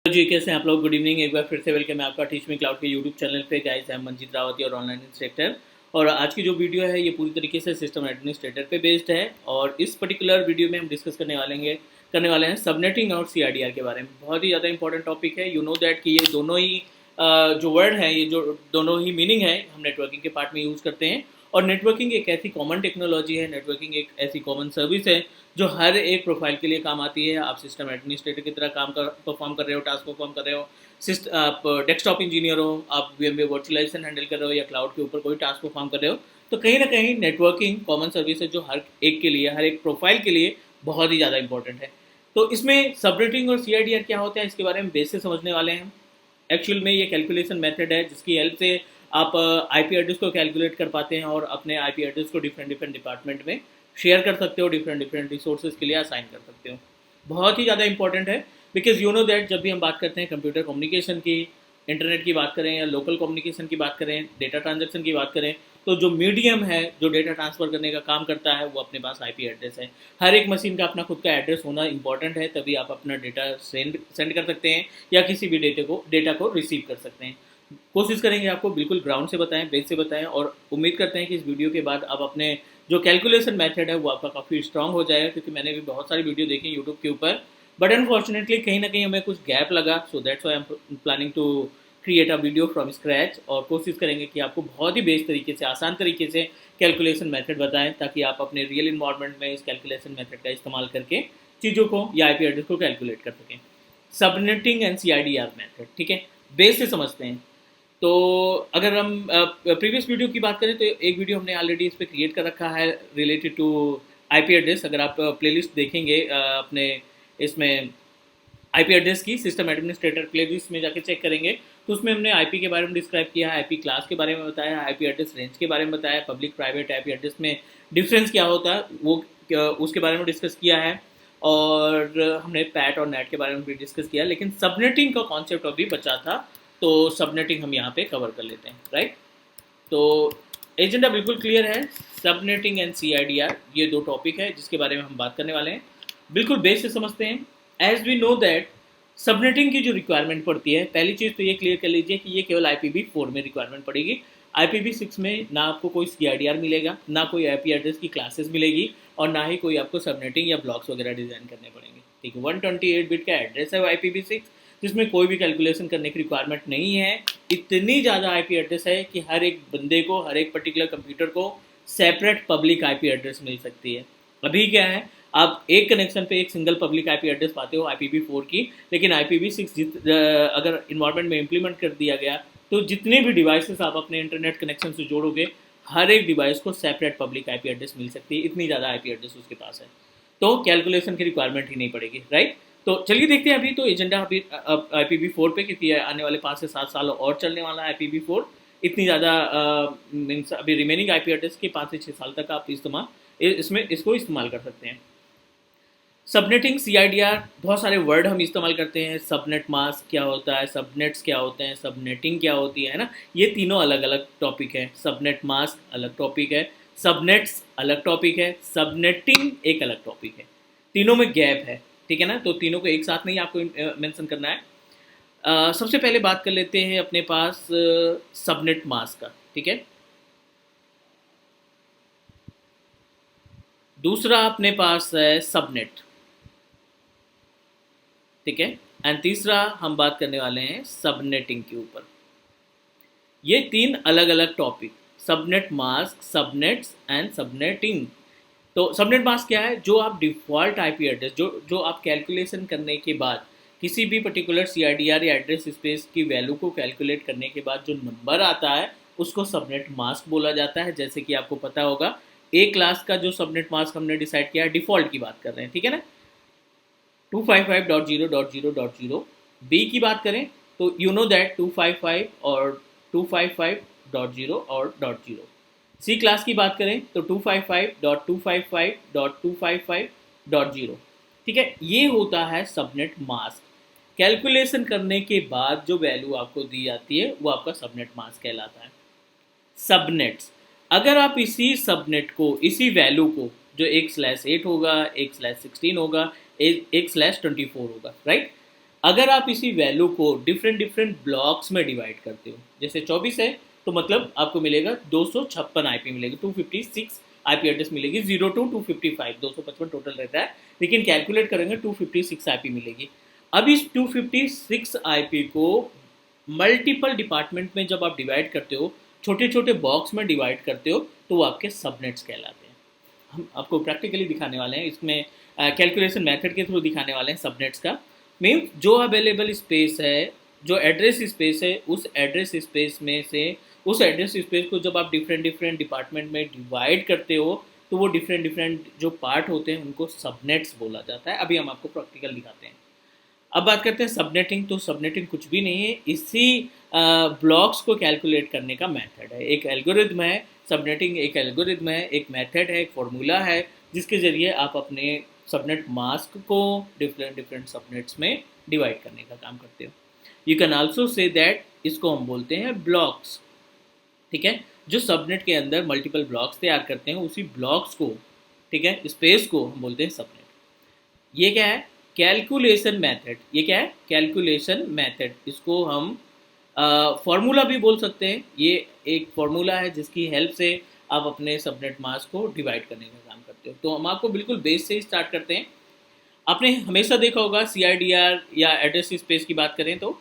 जी, कैसे हैं आप लोग? Good evening. एक बार फिर से वेलकम है आपका टीच मी क्लाउड के यूट्यूब चैनल पे। Guys, I am Manjeet Rawat और ऑनलाइन इंस्ट्रक्टर। और आज की जो वीडियो है ये पूरी तरीके से सिस्टम एडमिनिस्ट्रेटर पे बेस्ड है। और इस पर्टिकुलर वीडियो में हम डिस्कस करने वाले हैं सबनेटिंग और सीआईडीआर के बारे में। बहुत ही ज़्यादा इंपॉर्टेंट टॉपिक है। यू नो दैट कि ये दोनों ही जो वर्ड है, ये जो दोनों ही मीनिंग है, हम नेटवर्किंग के पार्ट में यूज़ करते हैं। और नेटवर्किंग एक ऐसी कॉमन टेक्नोलॉजी है, नेटवर्किंग एक ऐसी कॉमन सर्विस है जो हर एक प्रोफाइल के लिए काम आती है। आप सिस्टम एडमिनिस्ट्रेटर की तरह परफॉर्म कर रहे हो, टास्क परफॉर्म कर रहे हो, आप डेस्कटॉप इंजीनियर हो, आप वीएमवे वर्चुअलाइजेशन हैंडल कर रहे हो या क्लाउड के ऊपर कोई टास्क परफॉर्म कर रहे हो, तो कहीं ना कहीं नेटवर्किंग कॉमन सर्विस है जो हर एक के लिए, हर एक प्रोफाइल के लिए बहुत ही ज़्यादा इंपॉर्टेंट है। तो इसमें सबनेटिंग और सीआईडीआर क्या होता है, इसके बारे में बेस से समझने वाले हैं। एक्चुअल में ये कैलकुलेशन मेथड है जिसकी हेल्प से आप आईपी एड्रेस को कैलकुलेट कर पाते हैं और अपने आईपी एड्रेस को डिफरेंट डिफरेंट डिपार्टमेंट में शेयर कर सकते हो, डिफरेंट डिफरेंट रिसोर्सेज के लिए असाइन कर सकते हो। बहुत ही ज़्यादा इंपॉर्टेंट है बिकॉज यू नो दैट जब भी हम बात करते हैं कंप्यूटर कम्युनिकेशन की, इंटरनेट की बात करें या लोकल कम्युनिकेशन की बात करें, डेटा ट्रांजेक्शन की बात करें, तो जो मीडियम है जो डेटा ट्रांसफ़र करने का काम करता है वो अपने पास आईपी एड्रेस है। हर एक मशीन का अपना खुद का एड्रेस होना इंपॉर्टेंट है, तभी आप अपना डेटा सेंड कर सकते हैं या किसी भी डेटा को रिसीव कर सकते हैं। कोशिश करेंगे आपको बिल्कुल ग्राउंड से बताएं, बेस से बताएं, और उम्मीद करते हैं कि इस वीडियो के बाद आप अपने जो कैलकुलेशन मेथड है वो आपका काफ़ी स्ट्रांग हो जाएगा। क्योंकि मैंने भी बहुत सारी वीडियो देखी यूट्यूब के ऊपर, बट अनफॉर्चुनेटली कहीं ना कहीं हमें कुछ गैप लगा। So that's why I am planning to create a video from scratch. और कोशिश करेंगे कि आपको बहुत ही बेस्ट तरीके से, आसान तरीके से कैलकुलेशन मेथड बताएं, ताकि आप अपने रियल इन्वायरमेंट में इस कैलकुलेशन मेथड का इस्तेमाल करके चीज़ों को या आईपी एड्रेस को कैलकुलेट कर सकें। सबनेटिंग एंड सीआईडीआर मेथड, ठीक है, बेस से समझते हैं। तो अगर हम प्रीवियस वीडियो की बात करें तो एक वीडियो हमने ऑलरेडी इस पर क्रिएट कर रखा है रिलेटेड टू आईपी एड्रेस। अगर आप प्लेलिस्ट देखेंगे अपने इसमें आईपी एड्रेस की सिस्टम एडमिनिस्ट्रेटर प्लेलिस्ट में जाके चेक करेंगे, तो उसमें हमने आईपी के बारे में डिस्क्राइब किया है, आईपी क्लास के बारे में बताया, आईपी एड्रेस रेंज के बारे में बताया, पब्लिक प्राइवेट आईपी एड्रेस में डिफरेंस क्या होता है वो उसके बारे में डिस्कस किया है। और हमने पैट और नेट के बारे में भी डिस्कस किया, लेकिन सबनेटिंग का कॉन्सेप्ट अभी बचा था, तो सबनेटिंग हम यहाँ पे कवर कर लेते हैं, राइट। तो एजेंडा बिल्कुल क्लियर है। सबनेटिंग एंड सीआईडीआर ये दो टॉपिक है जिसके बारे में हम बात करने वाले हैं। बिल्कुल बेस से समझते हैं। As we know that subnetting की जो रिक्वायरमेंट पड़ती है, पहली चीज़ तो ये क्लियर कर लीजिए कि ये केवल IPv4 में रिक्वायरमेंट पड़ेगी। IPv6 में ना आपको कोई सीआईडीआर मिलेगा, ना कोई आईपी एड्रेस की क्लासेस मिलेगी, और ना ही कोई आपको सबनेटिंग या ब्लॉक्स वगैरह डिज़ाइन करने पड़ेंगे। ठीक है, 128 बिट का एड्रेस है IPv6, जिसमें कोई भी कैलकुलेशन करने की रिक्वायरमेंट नहीं है। इतनी ज़्यादा आईपी एड्रेस है कि हर एक बंदे को, हर एक पर्टिकुलर कंप्यूटर को सेपरेट पब्लिक आईपी एड्रेस मिल सकती है। अभी क्या है, आप एक कनेक्शन पे एक सिंगल पब्लिक आईपी एड्रेस पाते हो IPv4 की, लेकिन IPv6 अगर इन्वायरमेंट में इम्प्लीमेंट कर दिया गया तो जितने भी डिवाइसेस आप अपने इंटरनेट कनेक्शन से जोड़ोगे, हर एक डिवाइस को सेपरेट पब्लिक आईपी एड्रेस मिल सकती है। इतनी ज़्यादा आईपी एड्रेस उसके पास है, तो कैलकुलेशन की रिक्वायरमेंट ही नहीं पड़ेगी, राइट। तो चलिए देखते हैं अभी तो एजेंडा अभी IPv4 पे, क्योंकि आने वाले 5 से 7 साल और चलने वाला है IPv4। इतनी ज़्यादा मीन्स अभी रिमेनिंग आईपी एड्रेस के 5 से 6 साल तक आप इसको इस्तेमाल कर सकते हैं। सबनेटिंग, सीआईडीआर, बहुत सारे वर्ड हम इस्तेमाल करते हैं। सबनेट मास्क क्या होता है, सबनेट्स क्या होते हैं, सबनेटिंग क्या होती है ना, ये तीनों अलग अलग टॉपिक है। सबनेट मास्क अलग टॉपिक है, सबनेट्स अलग टॉपिक है, सबनेटिंग एक अलग टॉपिक है। तीनों में गैप है, ठीक है ना, तो तीनों को एक साथ नहीं आपको मेंशन करना है। सबसे पहले बात कर लेते हैं अपने पास सबनेट मास्क का, ठीक है। दूसरा अपने पास है सबनेट, ठीक है। एंड तीसरा हम बात करने वाले हैं सबनेटिंग के ऊपर। ये तीन अलग अलग topic, subnet mask, subnets and subnetting. तो सबनेट मास्क क्या है, जो आप डिफ़ॉल्ट आईपी एड्रेस, जो आप कैलकुलेशन करने के बाद किसी भी पर्टिकुलर सीआईडीआर या एड्रेस स्पेस की वैल्यू को कैलकुलेट करने के बाद जो नंबर आता है उसको सबनेट मास्क बोला जाता है। जैसे कि आपको पता होगा, ए क्लास का जो सबनेट मास्क हमने डिसाइड किया है, डिफ़ॉल्ट की बात कर रहे हैं, ठीक है ना, 255.0.0.0। बी की बात करें तो यू नो दैट 255 और 255.0 और .0। सी क्लास की बात करें तो 255.255.255.0, ठीक है। ये होता है सबनेट मास्क। कैलकुलेशन करने के बाद जो वैल्यू आपको दी जाती है वो आपका सबनेट मास्क कहलाता है। सबनेट्स, अगर आप इसी सबनेट को, इसी वैल्यू को, जो 1/8 होगा, 1/16 होगा, 1/24 होगा, राइट, अगर आप इसी वैल्यू को डिफरेंट डिफरेंट ब्लॉक्स में डिवाइड करते हो, जैसे 24 है तो मतलब आपको मिलेगा 256 आईपी मिलेगी, 256 आईपी एड्रेस मिलेगी, 0 to 255, 255 टोटल रहता है, लेकिन कैलकुलेट करेंगे 256 आईपी मिलेगी। अब इस 256 आईपी को मल्टीपल डिपार्टमेंट में जब आप डिवाइड करते हो, छोटे छोटे बॉक्स में डिवाइड करते हो, तो वो आपके सबनेट्स कहलाते हैं। हम आपको प्रैक्टिकली दिखाने वाले हैं, इसमें कैलकुलेशन मेथड के थ्रू दिखाने वाले हैं सबनेट्स का। मीन जो अवेलेबल स्पेस है, जो एड्रेस स्पेस है, उस एड्रेस स्पेस में से उस एड्रेस स्पेस को जब आप डिफरेंट डिफरेंट डिपार्टमेंट में डिवाइड करते हो, तो वो डिफरेंट डिफरेंट जो पार्ट होते हैं उनको सबनेट्स बोला जाता है। अभी हम आपको प्रैक्टिकल दिखाते हैं। अब बात करते हैं सबनेटिंग। तो सबनेटिंग कुछ भी नहीं है, इसी ब्लॉक्स को कैलकुलेट करने का मेथड है, एक एल्गोरिथम है। सबनेटिंग एक एल्गोरिथम है, एक मेथड है, एक फॉर्मूला है, जिसके ज़रिए आप अपने सबनेट मास्क को डिफरेंट डिफरेंट सबनेट्स में डिवाइड करने का काम करते हो। You can also say that इसको हम बोलते हैं ब्लॉक्स। ठीक है, जो सबनेट के अंदर मल्टीपल ब्लॉक्स तैयार करते हैं, उसी ब्लॉक्स को, ठीक है, स्पेस को हम बोलते हैं सबनेट। ये क्या है? Calculation method. ये क्या है? Calculation method. इसको हम फॉर्मूला भी बोल सकते हैं। ये एक फॉर्मूला है जिसकी हेल्प से आप अपने सबनेट मास्क को डिवाइड करने का काम करते हो। तो हम आपको बिल्कुल बेस से ही स्टार्ट करते हैं। आपने हमेशा देखा होगा CIDR या एड्रेस स्पेस की बात करें तो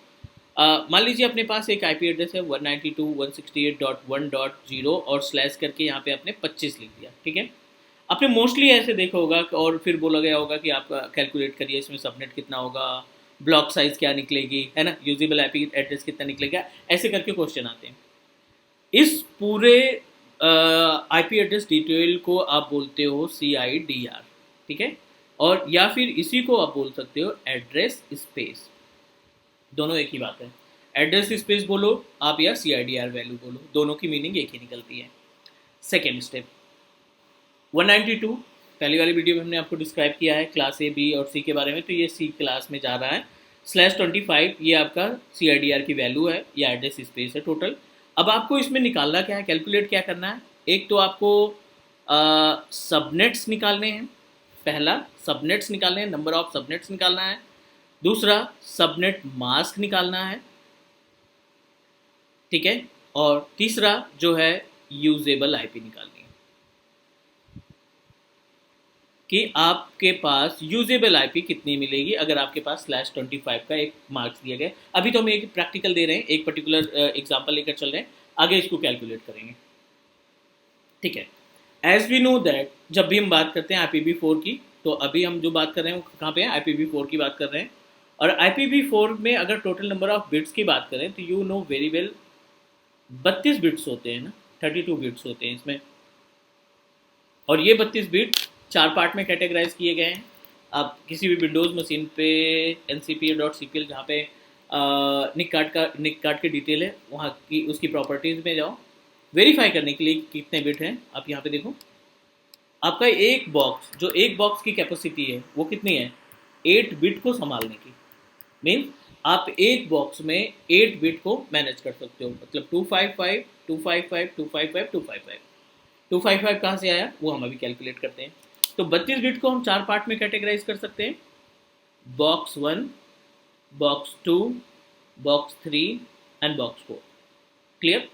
मान लीजिए अपने पास एक IP एड्रेस है 192.168.1.0 और स्लैश करके यहाँ पे आपने 25 लिख दिया। ठीक है, आपने मोस्टली ऐसे देखा होगा और फिर बोला गया होगा कि आप कैलकुलेट करिए इसमें सबनेट कितना होगा, ब्लॉक साइज क्या निकलेगी, है ना, यूजेबल IP एड्रेस कितना निकलेगा, ऐसे करके क्वेश्चन आते हैं। इस पूरे IP एड्रेस डिटेल को आप बोलते हो CIDR। ठीक है, और या फिर इसी को आप बोल सकते हो एड्रेस स्पेस। दोनों एक ही बात है, एड्रेस स्पेस बोलो आप या CIDR वैल्यू बोलो, दोनों की मीनिंग एक ही निकलती है। सेकेंड स्टेप 192, पहली वाली वीडियो में हमने आपको डिस्क्राइब किया है क्लास A, B और C के बारे में, तो ये C क्लास में जा रहा है। /25 ये आपका CIDR की वैल्यू है या एड्रेस स्पेस है टोटल। अब आपको इसमें निकालना क्या है, कैलकुलेट क्या करना है? एक तो आपको सबनेट्स निकालने हैं, पहला सबनेट्स निकालने हैं, नंबर ऑफ सबनेट्स निकालना है। दूसरा सबनेट मास्क निकालना है। ठीक है, और तीसरा जो है यूजेबल IP निकालनी है, कि आपके पास यूजेबल IP कितनी मिलेगी अगर आपके पास /25 का एक मार्क्स दिया गया। अभी तो हम एक प्रैक्टिकल दे रहे हैं, एक पर्टिकुलर एग्जांपल लेकर चल रहे हैं, आगे इसको कैलकुलेट करेंगे। ठीक है, एज वी नो दैट जब भी हम बात करते हैं IPv4 की, तो अभी हम जो बात कर रहे हैं वो कहाँ पे है? IPv4 की बात कर रहे हैं। और IPv4 में अगर टोटल नंबर ऑफ बिट्स की बात करें तो you know very well 32 bits होते हैं ना, 32 बिट्स होते हैं इसमें। और ये 32 बिट 4 पार्ट में कैटेगराइज किए गए हैं। आप किसी भी विंडोज़ मशीन पे ncpa.cpl जहाँ पे निक कार्ड की डिटेल है वहाँ की उसकी प्रॉपर्टीज़ में जाओ, वेरीफाई करने के लिए कितने बिट हैं। आप यहाँ पे देखो, आपका एक बॉक्स, जो एक बॉक्स की कैपेसिटी है वो कितनी है? 8 बिट को संभालने की। मीन आप एक बॉक्स में 8 बिट को मैनेज कर सकते हो, मतलब 255 255 255 255 255 कहाँ से आया वो हम अभी कैलकुलेट करते हैं। तो 32 बिट को हम 4 पार्ट में कैटेगराइज कर सकते हैं, box 1, box 2, box 3 and box 4। Clear?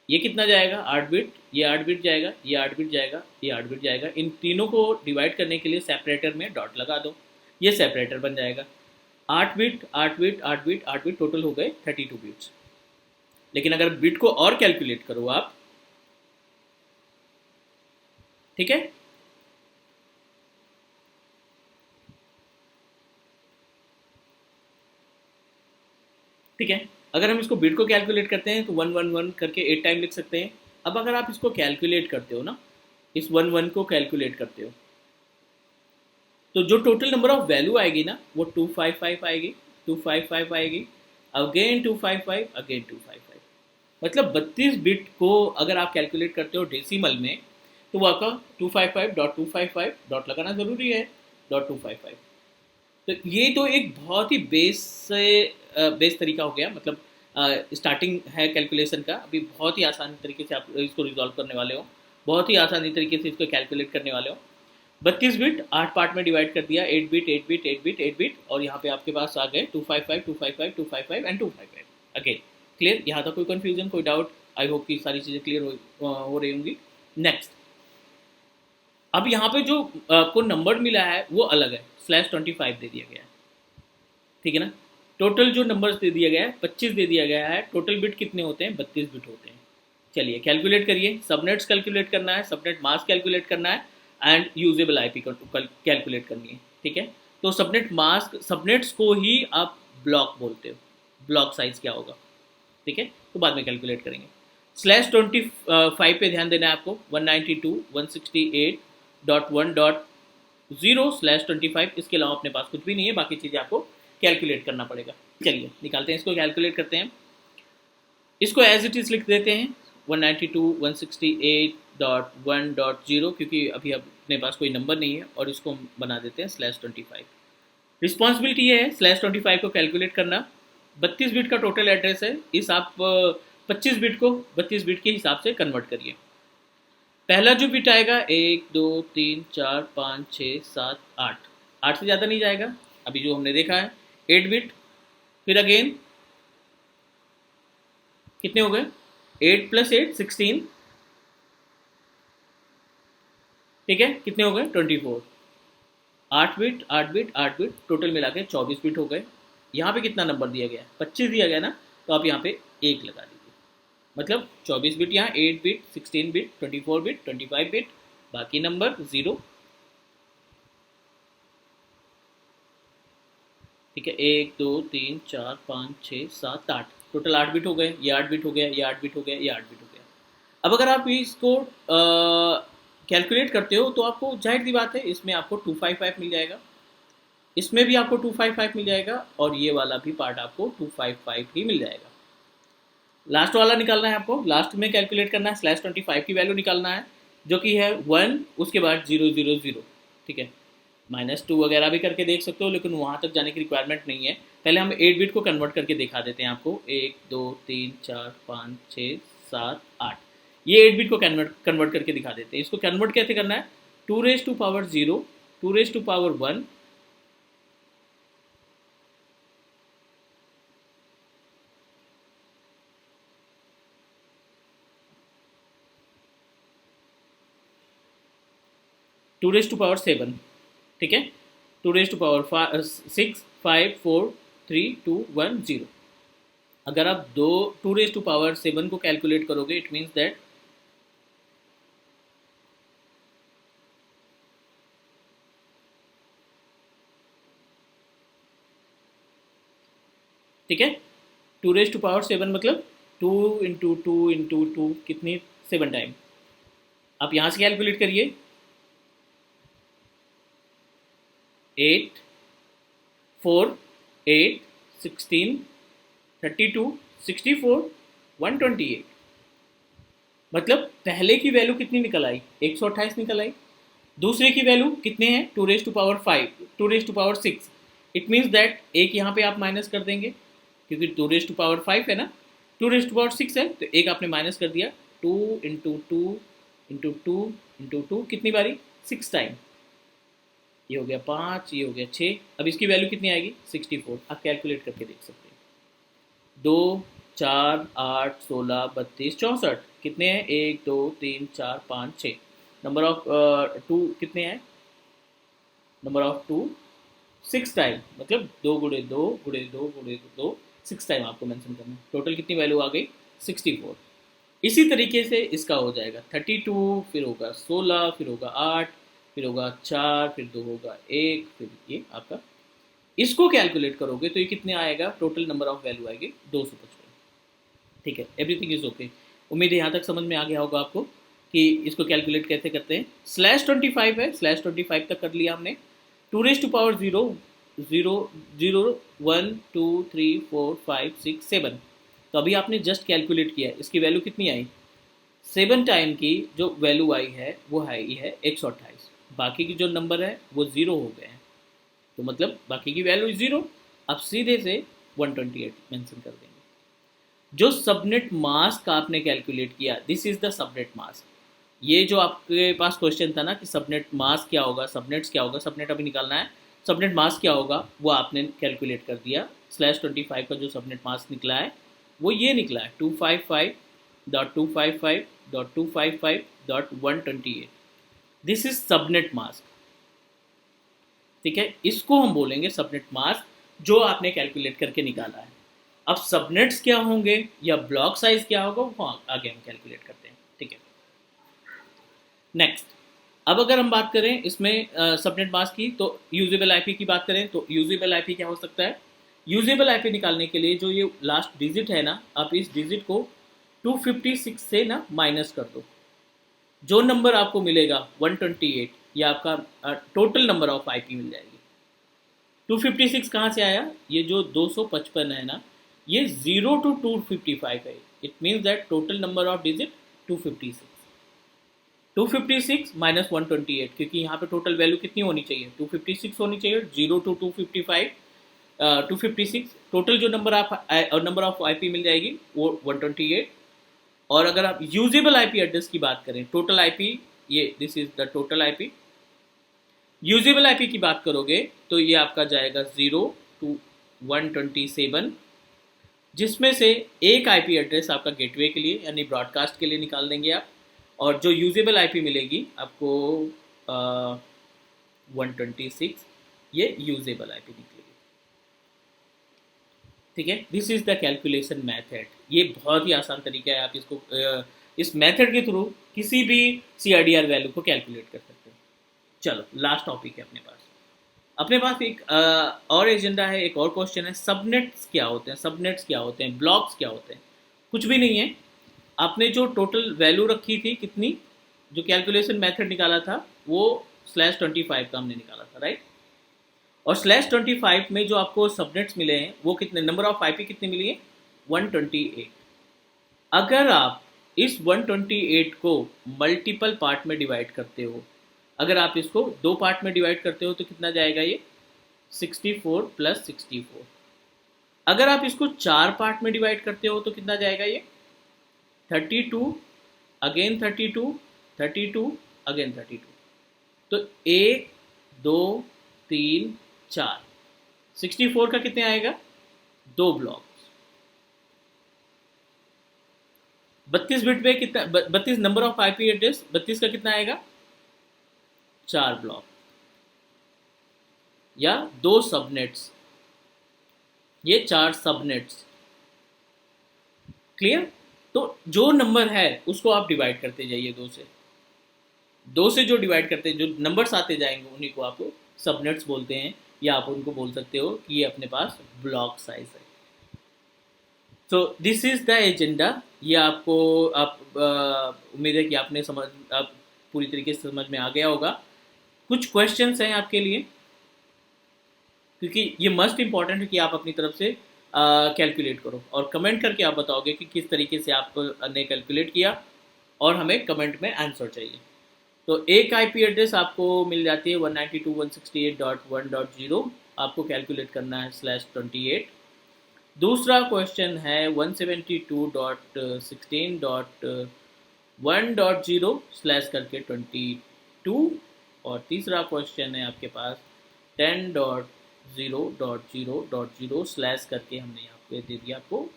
ये कितना जाएगा? 8 बिट, ये 8 बिट जाएगा, ये 8 बिट जाएगा, ये 8 बिट जाएगा। इन तीनों को डिवाइड करने के लिए सेपरेटर में डॉट लगा दो, ये सेपरेटर बन जाएगा। 8 bit 8 bit 8 bit 8 bit total हो गए 32 बिट्स। लेकिन अगर बिट को और कैलकुलेट करो आप, ठीक है, ठीक है, अगर हम इसको बिट को कैलकुलेट करते हैं तो 111 करके 8 टाइम लिख सकते हैं। अब अगर आप इसको कैलकुलेट करते हो ना, इस 11 को कैलकुलेट करते हो, तो जो टोटल नंबर ऑफ वैल्यू आएगी ना वो 255 आएगी, 255 आएगी, अगेन 255, अगेन 255। मतलब 32 बिट को अगर आप कैलकुलेट करते हो डेसिमल में, तो वो आपका 255.255 डॉट लगाना ज़रूरी है, .255। तो ये तो एक बहुत ही बेस तरीका हो गया, मतलब स्टार्टिंग है कैलकुलेशन का। अभी बहुत ही आसान तरीके से आप इसको रिजॉल्व करने वाले हो, बहुत ही आसानी तरीके से इसको कैलकुलेट करने वाले हो। 32 बिट 8 पार्ट में डिवाइड कर दिया, 8 बिट 8 बिट 8 बिट 8 बिट, और यहाँ पे आपके पास आ गए 255 255 255 एंड 255। अगेन क्लियर, यहाँ तक कोई कंफ्यूजन, कोई डाउट? आई होप कि सारी चीज़ें क्लियर हो रही होंगी। नेक्स्ट, अब यहाँ पे जो आपको नंबर मिला है वो अलग है, /25 दे दिया गया है, ठीक है ना। टोटल जो नंबर्स दे दिया गया है 25 दे दिया गया है, टोटल बिट कितने होते हैं? 32 बिट होते हैं। चलिए कैलकुलेट करिए, सबनेट्स कैलकुलेट करना है, सबनेट मास्क कैलकुलेट करना है एंड यूजेबल आईपी कैलकुलेट करनी है, ठीक है। तो सबनेट मास्क, सबनेट्स को ही आप ब्लॉक बोलते हो, ब्लॉक साइज क्या होगा, ठीक है, तो बाद में कैलकुलेट करेंगे। /25 पे ध्यान देना है आपको, 192.168.1.0/25, इसके अलावा अपने पास कुछ भी नहीं है, बाकी चीज़ें आपको कैलकुलेट करना पड़ेगा। चलिए निकालते हैं इसको, कैलकुलेट करते हैं। इसको एज इट इज़ लिख देते हैं 192.168.1.0, क्योंकि अभी अपने पास कोई नंबर नहीं है, और इसको बना देते हैं /25। रिस्पॉन्सिबिलिटी है /25 को कैलकुलेट करना। 32 बिट का टोटल एड्रेस है, इस आप 25 बिट को 32 बिट के हिसाब से कन्वर्ट करिए। पहला जो बिट आएगा 1 2 3 4 5 6 7 8, 8 से ज़्यादा नहीं जाएगा, अभी जो हमने देखा है 8 बिट। फिर अगेन कितने हो गए? 8 + 8 16, ठीक है, कितने हो गए? 24। 8 बिट 8 बिट 8 बिट, टोटल मिला के 24 बिट हो गए। यहाँ पे कितना नंबर दिया गया है? 25 दिया गया ना, तो आप यहाँ पे 1 लगा दीजिए, मतलब 24 बिट यहाँ, 8 बिट 16 बिट 24 बिट 25 बिट, बाकी नंबर 0, ठीक है। 1 2 3 4 5 6 7 8, टोटल 8 बिट हो गए, ये 8 बिट हो गया, ये 8 बिट हो गया, ये 8 बिट हो गया। अब अगर आप इसको कैलकुलेट करते हो तो आपको जाहिर सी बात है इसमें आपको 255 मिल जाएगा, इसमें भी आपको 255 मिल जाएगा, और ये वाला भी पार्ट आपको 255 ही मिल जाएगा। लास्ट वाला निकालना है आपको, लास्ट में कैलकुलेट करना है, /25 की वैल्यू निकालना है, जो कि है 1, उसके बाद 000, ठीक है। -2 वगैरह भी करके देख सकते हो, लेकिन वहाँ तक जाने की रिक्वायरमेंट नहीं है। पहले हम 8 बिट को कन्वर्ट करके दिखा देते हैं आपको। 1 2 3 4 5 6 7 8, ये 8 बिट को कन्वर्ट करके दिखा देते हैं। इसको कन्वर्ट कैसे करना है? 2⁻0 2⁻1, टू रेज टू पावर 7, ठीक है, 2⁻6 5 4 3 2 1 0। अगर आप 2⁻7 को कैलकुलेट करोगे, इट मीन्स दैट ठीक है, 2⁻7 मतलब 2 × 2 × 2 कितनी? 7 टाइम। आप यहाँ से कैलकुलेट करिए, 8 4 8 16 32 64 128, मतलब पहले की वैल्यू कितनी निकल आई? 128 निकल आई। दूसरे की वैल्यू कितने हैं? 2⁻5 2⁻6, इट मीन्स दैट एक यहाँ पे आप माइनस कर देंगे, क्योंकि 2⁻5 है ना, 2⁻6 है, तो एक आपने माइनस कर दिया। 2 × 2 × 2 × 2 कितनी बारी? 6 टाइम। ये हो गया 5, ये हो गया 6, अब इसकी वैल्यू कितनी आएगी? 64। आप कैलकुलेट करके देख सकते हैं। 2 4 8 16 32 64, कितने हैं? 1 2 3 4 5 6, नंबर ऑफ 2 कितने हैं? नंबर ऑफ 2 6 टाइम, मतलब 2 × 2 × 2 × 2 6 टाइम आपको मेंशन करना है। टोटल कितनी वैल्यू आ गई? 64। इसी तरीके से इसका हो जाएगा 32, फिर होगा 16, फिर होगा 8, फिर होगा 4, फिर 2 होगा 1, फिर ये आपका। इसको कैलकुलेट करोगे तो ये कितने आएगा? टोटल नंबर ऑफ वैल्यू आएगी 255, ठीक है। Everything is okay. उम्मीद है यहाँ तक समझ में आ गया होगा आपको कि इसको कैलकुलेट कैसे करते हैं। /25 है, /25 तक कर लिया हमने। 2⁻0 0 0 1 2 3 4 5 6 7, तो अभी आपने जस्ट कैलकुलेट किया, इसकी वैल्यू कितनी आई? 7 टाइम की जो वैल्यू आई है वो आई है 128, बाकी की जो नंबर है वो 0 हो गए हैं, तो मतलब बाकी की वैल्यू 0। अब सीधे से 128 मेंशन कर देंगे। जो सबनेट मास्क आपने कैलकुलेट किया, this is the subnet mask. ये जो आपके पास क्वेश्चन था ना कि सबनेट मास क्या होगा, सबनेट्स क्या होगा, सबनेट अभी निकालना है, सबनेट मास क्या होगा वो आपने कैलकुलेट कर दिया। /25 का जो सबनेट मास निकला है वो ये निकला है 255.255.255.128। दिस इज सबनेट मास। ठीक है, इसको हम बोलेंगे सबनेट मास जो आपने कैलकुलेट करके निकाला है। अब सबनेट्स क्या होंगे या ब्लॉक साइज क्या होगा वो आगे हम कैलकुलेट करते हैं। ठीक है, नेक्स्ट, अब अगर हम बात करें इसमें सबनेट मास्क की, तो यूजेबल आईपी की बात करें तो यूजेबल आईपी क्या हो सकता है। यूजेबल आईपी निकालने के लिए जो ये लास्ट डिजिट है ना, आप इस डिजिट को 256 से ना माइनस कर दो। जो नंबर आपको मिलेगा 128, ये आपका टोटल नंबर ऑफ आईपी मिल जाएगी। 256 कहाँ से आया, ये जो 255 है ना, ये 0 to 255 है। It means that total number of digit 256। 256 minus 128, क्योंकि यहाँ पे टोटल वैल्यू कितनी होनी चाहिए, 256 होनी चाहिए। 0 to 255 256 टोटल जो नंबर ऑफ आईपी मिल जाएगी वो 128। और अगर आप यूजेबल आईपी एड्रेस की बात करें, टोटल आईपी, ये this is the total IP. Usable IP की बात करोगे तो ये आपका जाएगा 0 to 127, जिसमें से एक आईपी एड्रेस आपका गेटवे के लिए यानी ब्रॉडकास्ट के लिए निकाल देंगे आप। और जो यूजेबल आईपी मिलेगी आपको 126, ये यूजेबल आईपी निकलेगी। ठीक है, this is the calculation method. ये बहुत ही आसान तरीका है, आप इसको इस मेथड के थ्रू किसी भी CRDR वैल्यू को कैलकुलेट कर सकते हैं। चलो, लास्ट टॉपिक है अपने पास एक और एजेंडा है, एक और क्वेश्चन है, सबनेट्स क्या होते हैं, सबनेट्स क्या होते हैं, ब्लॉक्स क्या होते हैं। कुछ भी नहीं है, आपने जो टोटल वैल्यू रखी थी कितनी, जो कैलकुलेशन मेथड निकाला था वो /25 का हमने निकाला था, राइट। और /25 में जो आपको सबनेट्स मिले हैं वो कितने, नंबर ऑफ आईपी कितनी मिली है, 128। अगर आप इस 128 को मल्टीपल पार्ट में डिवाइड करते हो, अगर आप इसको 2 पार्ट में डिवाइड करते हो तो कितना जाएगा ये 64 + 64। अगर आप इसको 4 पार्ट में डिवाइड करते हो तो कितना जाएगा ये 32 अगेन 32 32 अगेन 32। तो 1 2 3 4, 64 का कितने आएगा 2 ब्लॉक। 32 बिट पे कितना, 32 नंबर ऑफ आईपी एड्रेस, 32 का कितना आएगा 4 ब्लॉक या 2 सबनेट्स, ये 4 सबनेट्स। क्लियर। तो जो नंबर है उसको आप डिवाइड करते जाइए 2 से जो डिवाइड करते हैं, जो नंबर्स आते जाएंगे उन्हीं को आप सबनेट्स बोलते हैं, या आप उनको बोल सकते हो कि ये अपने पास ब्लॉक साइज है। So this is the agenda. ये आपको उम्मीद है कि आपने आप पूरी तरीके से समझ में आ गया होगा। कुछ क्वेश्चंस हैं आपके लिए, क्योंकि ये मस्ट इम्पॉर्टेंट है कि आप अपनी तरफ से कैलकुलेट करो और कमेंट करके आप बताओगे कि किस तरीके से आपने कैलकुलेट किया, और हमें कमेंट में आंसर चाहिए। तो एक आईपी एड्रेस आपको मिल जाती है 192.168.1.0, आपको कैलकुलेट करना है /28। दूसरा क्वेश्चन है 172.16.1.0 स्लैश करके 22, और तीसरा क्वेश्चन है आपके पास 10.0.0.0 स्लैश करके हमने यहाँ पे दे दिया आपको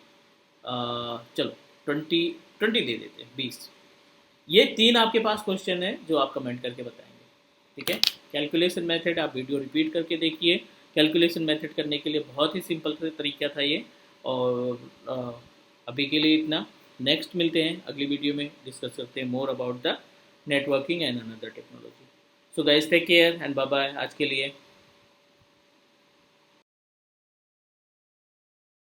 चलो 20 दे देते हैं 20। ये 3 आपके पास क्वेश्चन है जो आप कमेंट करके बताएंगे। ठीक है, कैलकुलेशन मेथड आप वीडियो रिपीट करके देखिए। कैलकुलेशन मेथड करने के लिए बहुत ही सिंपल तरीका था ये। और अभी के लिए इतना, नेक्स्ट मिलते हैं अगली वीडियो में, डिस्कस करते हैं more about the networking and another technology. So guys, take care and bye bye आज के लिए।